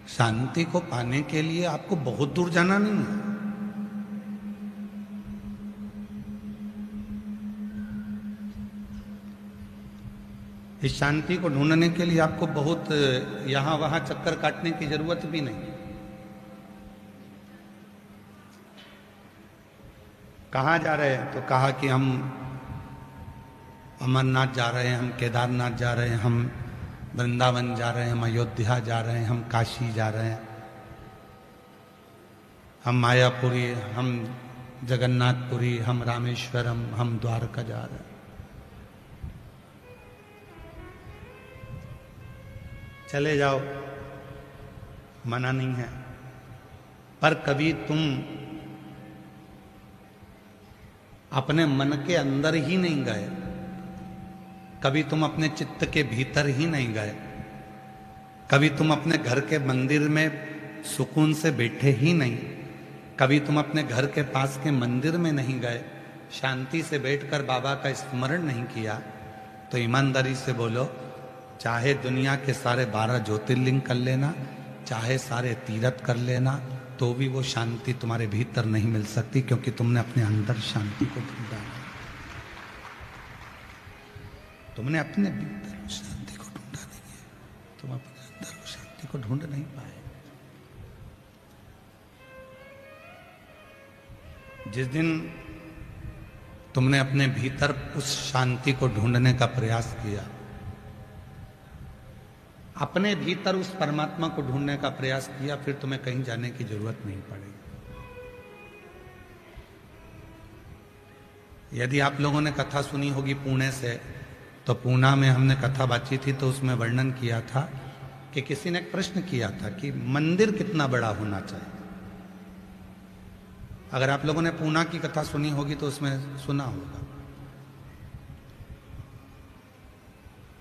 शांति को पाने के लिए आपको बहुत दूर जाना नहीं है। इस शांति को ढूंढने के लिए आपको बहुत यहां वहां चक्कर काटने की जरूरत भी नहीं। कहाँ जा रहे हैं? तो कहा कि हम अमरनाथ जा रहे हैं, हम केदारनाथ जा रहे हैं, हम वृंदावन जा रहे हैं, हम अयोध्या जा रहे हैं, हम काशी जा रहे हैं, हम मायापुरी, हम जगन्नाथपुरी, हम रामेश्वरम, हम द्वारका जा रहे हैं। चले जाओ, मना नहीं है, पर कभी तुम अपने मन के अंदर ही नहीं गए, कभी तुम अपने चित्त के भीतर ही नहीं गए, कभी तुम अपने घर के मंदिर में सुकून से बैठे ही नहीं, कभी तुम अपने घर के पास के मंदिर में नहीं गए, शांति से बैठकर बाबा का स्मरण नहीं किया, तो ईमानदारी से बोलो, चाहे दुनिया के सारे 12 ज्योतिर्लिंग कर लेना, चाहे सारे तीर्थ कर लेना, तो भी वो शांति तुम्हारे भीतर नहीं मिल सकती, क्योंकि तुमने अपने अंदर शांति को ढूंढा नहीं। तुमने अपने भीतर शांति को ढूंढा नहीं है, तुम अपने अंदर शांति को ढूंढ नहीं पाए। जिस दिन तुमने अपने भीतर उस शांति को ढूंढने का प्रयास किया, अपने भीतर उस परमात्मा को ढूंढने का प्रयास किया, फिर तुम्हें कहीं जाने की जरूरत नहीं पड़ेगी। यदि आप लोगों ने कथा सुनी होगी पुणे से, तो पूना में हमने कथा बातचीत थी, तो उसमें वर्णन किया था कि किसी ने एक प्रश्न किया था कि मंदिर कितना बड़ा होना चाहिए। अगर आप लोगों ने पूना की कथा सुनी होगी तो उसमें सुना होगा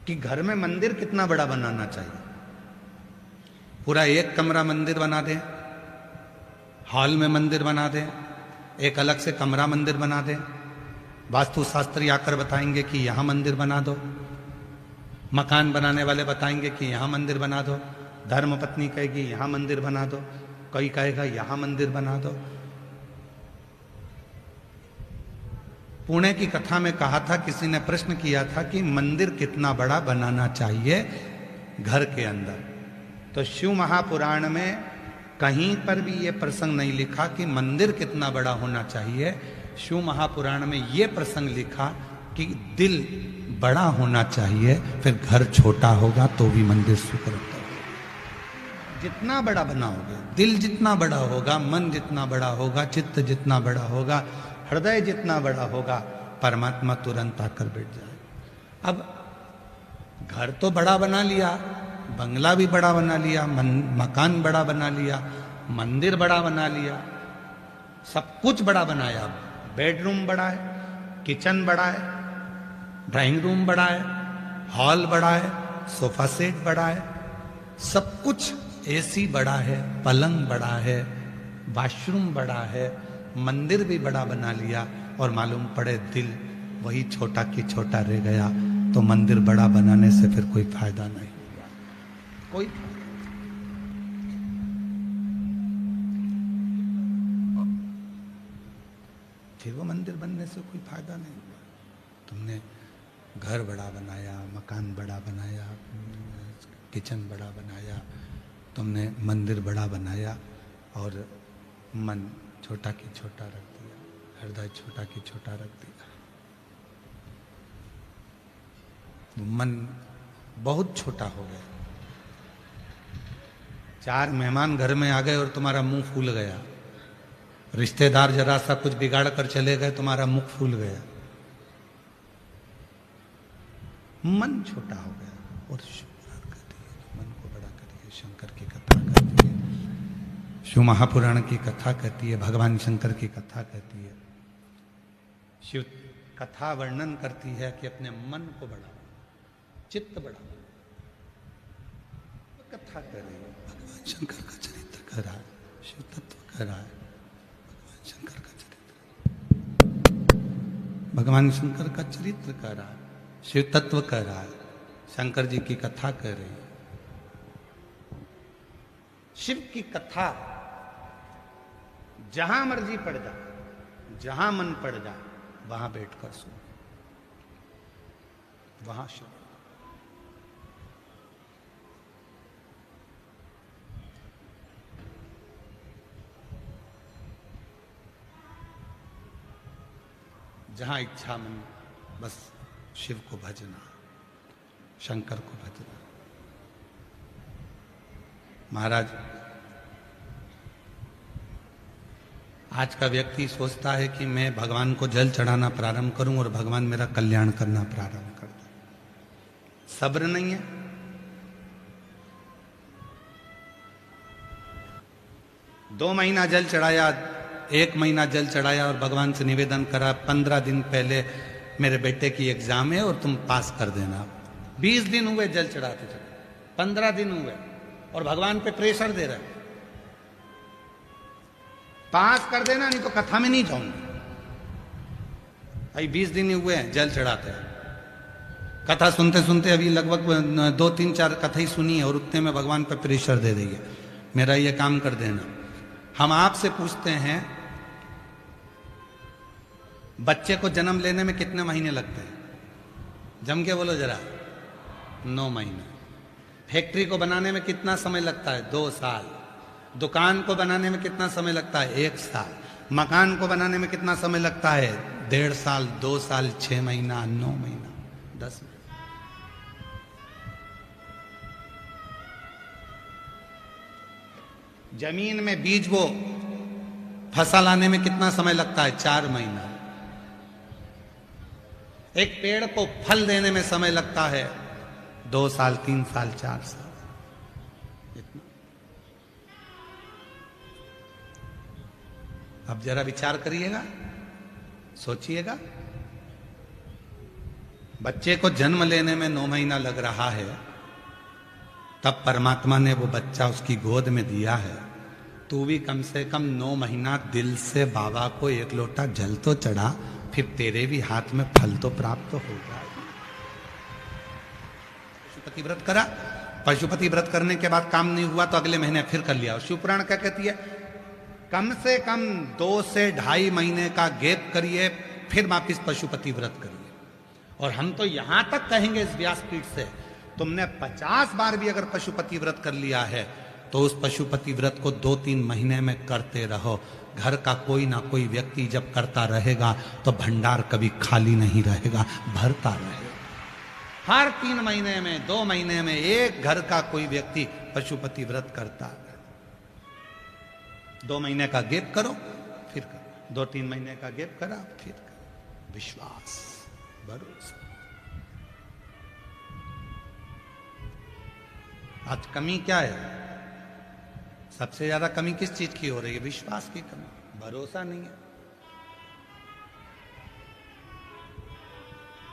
कि घर में मंदिर कितना बड़ा बनाना चाहिए। पूरा एक कमरा मंदिर बना दें, हॉल में मंदिर बना दें, एक अलग से कमरा मंदिर बना दें, वास्तुशास्त्री आकर बताएंगे कि यहाँ मंदिर बना दो, मकान बनाने वाले बताएंगे कि यहाँ मंदिर बना दो, धर्मपत्नी कहेगी यहाँ मंदिर बना दो, कोई कहेगा यहाँ मंदिर बना दो। पुणे की कथा में कहा था, किसी ने प्रश्न किया था कि मंदिर कितना बड़ा बनाना चाहिए घर के अंदर, तो शिव महापुराण में कहीं पर भी ये प्रसंग नहीं लिखा कि मंदिर कितना बड़ा होना चाहिए। शिव महापुराण में ये प्रसंग लिखा कि दिल बड़ा होना चाहिए, फिर घर छोटा होगा तो भी मंदिर सुख होता है। जितना बड़ा बनाओगे, दिल जितना बड़ा होगा, मन जितना बड़ा होगा, चित्त जितना बड़ा होगा, हृदय जितना बड़ा होगा, परमात्मा तुरंत आकर बैठ जाए। अब घर तो बड़ा बना लिया, बंगला भी बड़ा बना लिया, मकान बड़ा बना लिया, मंदिर बड़ा बना लिया, सब कुछ बड़ा बनाया। बेडरूम बड़ा है, किचन बड़ा है, ड्राइंग रूम बड़ा है, हॉल बड़ा है, सोफा सेट बड़ा है, सब कुछ, एसी बड़ा है, पलंग बड़ा है, वॉशरूम बड़ा है, मंदिर भी बड़ा बना लिया, और मालूम पड़े दिल वही छोटा की छोटा रह गया, तो मंदिर बड़ा बनाने से फिर कोई फायदा नहीं, कोई। फिर वो मंदिर बनने से कोई फायदा नहीं हुआ। तुमने घर बड़ा बनाया, मकान बड़ा बनाया, किचन बड़ा बनाया, तुमने मंदिर बड़ा बनाया, और मन छोटा की छोटा रख दिया, हृदय छोटा की छोटा रख दिया, मन बहुत छोटा हो गया। 4 मेहमान घर में आ गए और तुम्हारा मुंह फूल गया, रिश्तेदार जरा सा कुछ बिगाड़ कर चले गए, तुम्हारा मुख फूल गया, मन छोटा हो गया। और मन को बड़ा करिए, शंकर की कथा करती है, शिव महापुराण की कथा कहती है, भगवान शंकर की कथा कहती है। शिव कथा वर्णन करती है कि अपने मन को बढ़ाओ, चित्त बढ़ाओ, कथा कर रही है, भगवान शंकर का चरित्र कर रहा है, शिव तत्व कर रहा है, भगवान शंकर का चरित्र, भगवान शंकर का चरित्र कर रहा है, शिव तत्व कर रहा है, शंकर जी की कथा कर रही है। शिव की कथा जहां मर्जी पड़ जा, जहां मन पड़ जा, वहां बैठकर सुन, वहां शिव। जहां इच्छा मन, बस शिव को भजना, शंकर को भजना। महाराज, आज का व्यक्ति सोचता है कि मैं भगवान को जल चढ़ाना प्रारंभ करूं और भगवान मेरा कल्याण करना प्रारंभ कर दे। सब्र नहीं है। दो महीना जल चढ़ाया, 1 महीना जल चढ़ाया और भगवान से निवेदन करा 15 दिन पहले मेरे बेटे की एग्जाम है और तुम पास कर देना। 20 दिन हुए जल चढ़ाते चढ़ाते, 15 दिन हुए और भगवान पे प्रेशर दे रहे, पास कर देना नहीं तो कथा में नहीं जाऊंगा। भाई 20 दिन हुए हैं जल चढ़ाते हैं, कथा सुनते सुनते अभी लगभग 2, 3, 4 कथा ही सुनी है और उतने में भगवान पे प्रेशर दे रही है, मेरा ये काम कर देना। हम आपसे पूछते हैं, बच्चे को जन्म लेने में कितने महीने लगते हैं? जम के बोलो जरा। 9 महीने। फैक्ट्री को बनाने में कितना समय लगता है? 2 साल। दुकान को बनाने में कितना समय लगता है? 1 साल। मकान को बनाने में कितना समय लगता है? 1.5 साल, 2 साल, 6 महीना, 9 महीना, 10 महीना। जमीन में बीज वो फसल आने में कितना समय लगता है? 4 महीना। एक पेड़ को फल देने में समय लगता है 2 साल, 3 साल, 4 साल। इतना। अब जरा विचार करिएगा, सोचिएगा। बच्चे को जन्म लेने में 9 महीना लग रहा है, तब परमात्मा ने वो बच्चा उसकी गोद में दिया है। तू भी कम से कम 9 महीना दिल से बाबा को 1 लोटा जल तो चढ़ा, फिर तेरे भी हाथ में फल तो प्राप्त हो जाएगा। पशुपति व्रत करा, पशुपति व्रत करने के बाद काम नहीं हुआ तो अगले महीने फिर कर लिया। शिवपुराण क्या कहती है? कम से कम 2 से 2.5 महीने का गैप करिए, फिर वापिस पशुपति व्रत करिए। और हम तो यहां तक कहेंगे इस व्यासपीठ से, तुमने 50 बार भी अगर पशुपति व्रत कर लिया है तो उस पशुपति व्रत को 2-3 महीने में करते रहो। घर का कोई ना कोई व्यक्ति जब करता रहेगा तो भंडार कभी खाली नहीं रहेगा, भरता रहेगा। हर 3 महीने में, 2 महीने में एक घर का कोई व्यक्ति पशुपति व्रत करता है। 2 महीने का गैप करो, फिर करो। 2-3 महीने का गैप करा, फिर करो। विश्वास, भरोसा। आज कमी क्या है? सबसे ज्यादा कमी किस चीज की हो रही है? विश्वास की कमी, भरोसा नहीं है।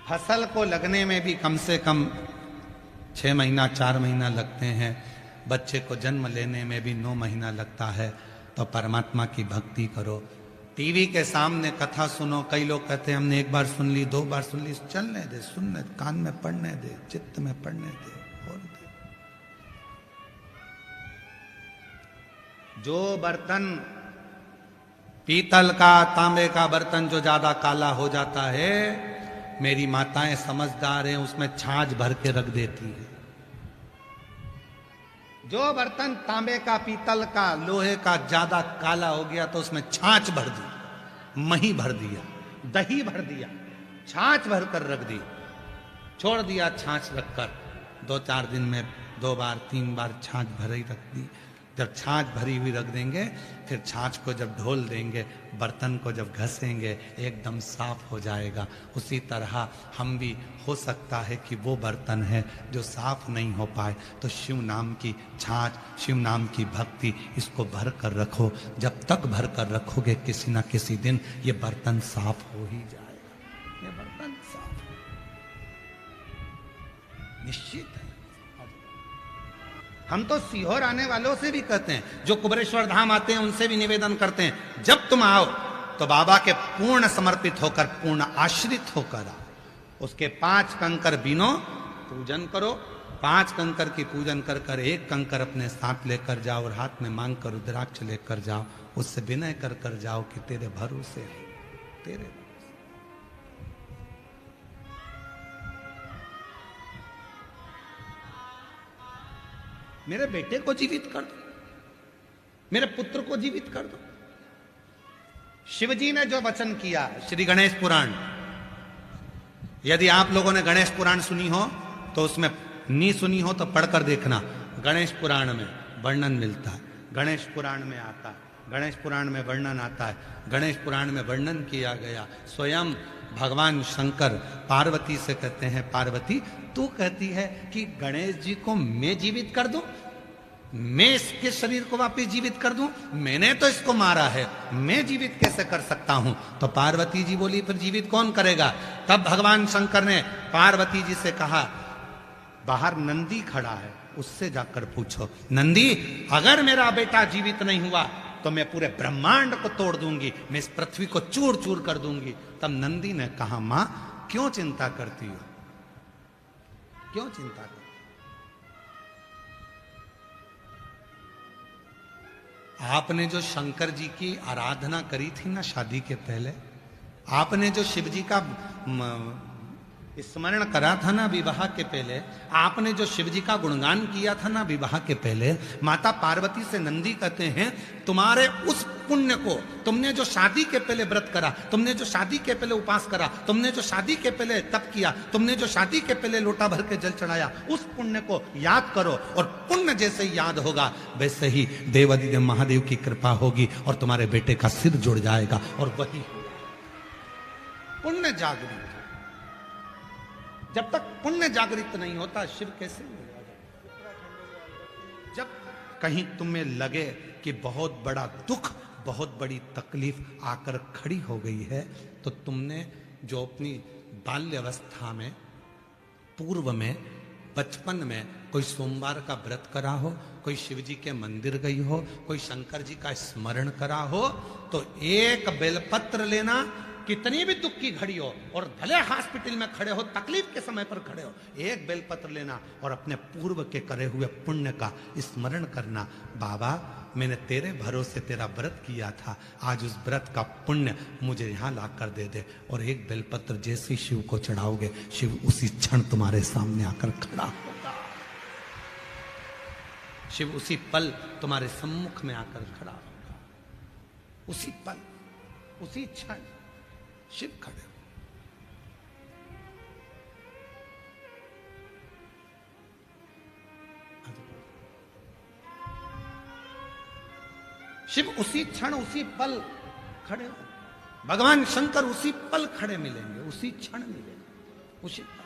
फसल को लगने में भी कम से कम 6 महीना, 4 महीना लगते हैं। बच्चे को जन्म लेने में भी 9 महीना लगता है। तो परमात्मा की भक्ति करो। टीवी के सामने कथा सुनो। कई लोग कहते हैं हमने 1 बार सुन ली, 2 बार सुन ली। चलने दे, सुनने, कान में पढ़ने दे, चित्त में पढ़ने दे, और दे। जो बर्तन पीतल का, तांबे का बर्तन जो ज्यादा काला हो जाता है, मेरी माताएं समझदार हैं, उसमें छाछ भर के रख देती है। जो बर्तन तांबे का, पीतल का, लोहे का ज्यादा काला हो गया तो उसमें छाछ भर दी, मही भर दिया, दही भर दिया, छाछ भर कर रख दी, छोड़ दिया छाछ रखकर। 2-4 दिन में 2 बार 3 बार छाछ भरी रख दी। जब छाछ भरी हुई रख देंगे, फिर छाछ को जब ढोल देंगे, बर्तन को जब घसेंगे, एकदम साफ हो जाएगा। उसी तरह हम भी, हो सकता है कि वो बर्तन है जो साफ नहीं हो पाए, तो शिव नाम की छाछ, शिव नाम की भक्ति, इसको भर कर रखो। जब तक भर कर रखोगे, किसी ना किसी दिन ये बर्तन साफ हो ही जाएगा। ये बर्तन साफ निश्चित है। हम तो सीहोर आने वालों से भी कहते हैं, जो कुबरेश्वर धाम आते हैं उनसे भी निवेदन करते हैं, जब तुम आओ तो बाबा के पूर्ण समर्पित होकर, पूर्ण आश्रित होकर आओ। उसके 5 कंकर बीनो, पूजन करो, 5 कंकर की पूजन कर कर एक कंकर अपने साथ लेकर जाओ और हाथ में मांग कर रुद्राक्ष लेकर जाओ, उससे विनय कर कर जाओ कि तेरे भरोसे है, तेरे भरोसे। मेरे बेटे को जीवित कर दो, मेरे पुत्र को जीवित कर दो। शिवजी ने जो वचन किया, श्री गणेश पुराण, यदि आप लोगों ने गणेश पुराण सुनी हो तो उसमें नहीं सुनी हो तो पढ़कर देखना। गणेश पुराण में वर्णन मिलता है, गणेश पुराण में आता है, गणेश पुराण में वर्णन आता है। गणेश पुराण में वर्णन किया गया, स्वयं भगवान शंकर पार्वती से कहते हैं, पार्वती तू कहती है कि गणेश जी को मैं जीवित कर दूं, मैं इसके शरीर को वापस जीवित कर दूं, मैंने तो इसको मारा है, मैं जीवित कैसे कर सकता हूं? तो पार्वती जी बोली फिर जीवित कौन करेगा? तब भगवान शंकर ने पार्वती जी से कहा, बाहर नंदी खड़ा है, उससे जाकर पूछो, नंदी अगर मेरा बेटा जीवित नहीं हुआ तो मैं पूरे ब्रह्मांड को तोड़ दूंगी, मैं इस पृथ्वी को चूर चूर कर दूंगी। तब नंदी ने कहा, मां क्यों चिंता करती हो, क्यों चिंता करती? आपने जो शंकर जी की आराधना करी थी ना शादी के पहले, आपने जो शिव जी का स्मरण करा था ना विवाह के पहले, आपने जो शिव जी का गुणगान किया था ना विवाह के पहले, माता पार्वती से नंदी कहते हैं, तुम्हारे उस पुण्य को, तुमने जो शादी के पहले व्रत करा, तुमने जो शादी के पहले उपास करा, तुमने जो शादी के पहले तप किया, तुमने जो शादी के पहले लोटा भर के जल चढ़ाया, उस पुण्य को याद करो, और पुण्य जैसे ही याद होगा वैसे ही देवादिदेव महादेव की कृपा होगी और तुम्हारे बेटे का सिर जुड़ जाएगा। और वही पुण्य जागृत, जब तक पुण्य जागृत नहीं होता शिव कैसे? जब कहीं तुम्हें लगे कि बहुत बड़ा दुख, बहुत बड़ी तकलीफ आकर खड़ी हो गई है, तो तुमने जो अपनी बाल्य अवस्था में, पूर्व में, बचपन में कोई सोमवार का व्रत करा हो, कोई शिव जी के मंदिर गई हो, कोई शंकर जी का स्मरण करा हो, तो एक बेलपत्र लेना, कितनी भी दुख की घड़ी हो और भले हॉस्पिटल में खड़े हो, तकलीफ के समय पर खड़े हो, एक बेलपत्र लेना और अपने पूर्व के करे हुए पुण्य का स्मरण करना। बाबा मैंने तेरे भरोसे तेरा व्रत किया था, आज उस व्रत का पुण्य मुझे यहाँ ला कर दे दे। और एक बेलपत्र जैसे शिव को चढ़ाओगे, शिव उसी क्षण तुम्हारे सामने आकर खड़ा होगा, शिव उसी पल तुम्हारे सम्मुख में आकर खड़ा होगा, उसी पल, उसी क्षण शिव खड़े। शिव उसी क्षण, उसी पल खड़े हो, भगवान शंकर उसी पल खड़े मिलेंगे, उसी क्षण मिलेंगे, उसी पल।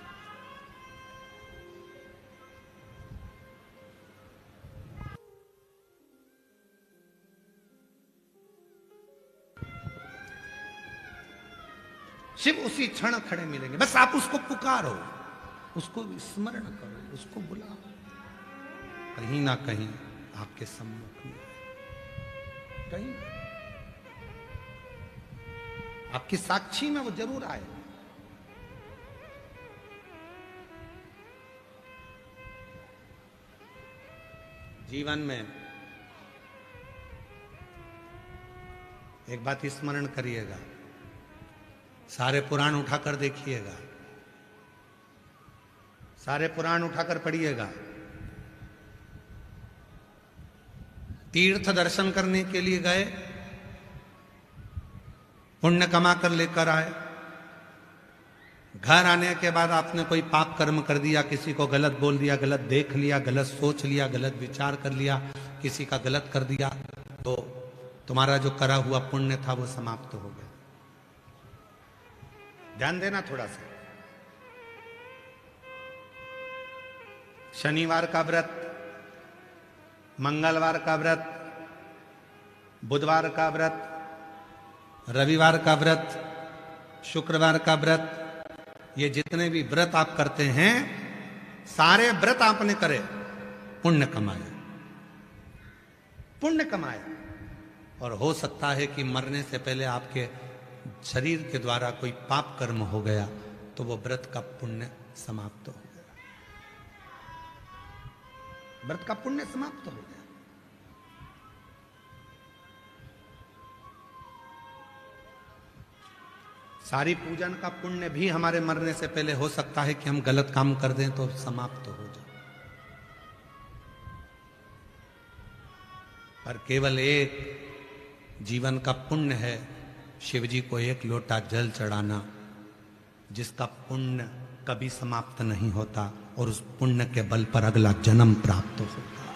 शिव उसी क्षण खड़े मिलेंगे, बस आप उसको पुकारो, उसको स्मरण करो, उसको बुलाओ, कहीं ना कहीं आपके सम्मुख में, कहीं आपकी साक्षी में वो जरूर आए। जीवन में एक बात स्मरण करिएगा, सारे पुराण उठाकर देखिएगा, सारे पुराण उठाकर पढ़िएगा, तीर्थ दर्शन करने के लिए गए, पुण्य कमा कर लेकर आए, घर आने के बाद आपने कोई पाप कर्म कर दिया, किसी को गलत बोल दिया, गलत देख लिया, गलत सोच लिया, गलत विचार कर लिया, किसी का गलत कर दिया, तो तुम्हारा जो करा हुआ पुण्य था वो समाप्त हो गया। ध्यान देना थोड़ा सा। शनिवार का व्रत, मंगलवार का व्रत, बुधवार का व्रत, रविवार का व्रत, शुक्रवार का व्रत, ये जितने भी व्रत आप करते हैं, सारे व्रत आपने करे, पुण्य कमाया, पुण्य कमाया। और हो सकता है कि मरने से पहले आपके शरीर के द्वारा कोई पाप कर्म हो गया तो वो व्रत का पुण्य समाप्त हो गया। व्रत का पुण्य समाप्त हो गया। सारी पूजन का पुण्य भी हमारे मरने से पहले हो सकता है कि हम गलत काम कर दें तो समाप्त हो जाए, पर केवल एक जीवन का पुण्य है शिव जी को एक लोटा जल चढ़ाना, जिसका पुण्य कभी समाप्त नहीं होता और उस पुण्य के बल पर अगला जन्म प्राप्त होता है।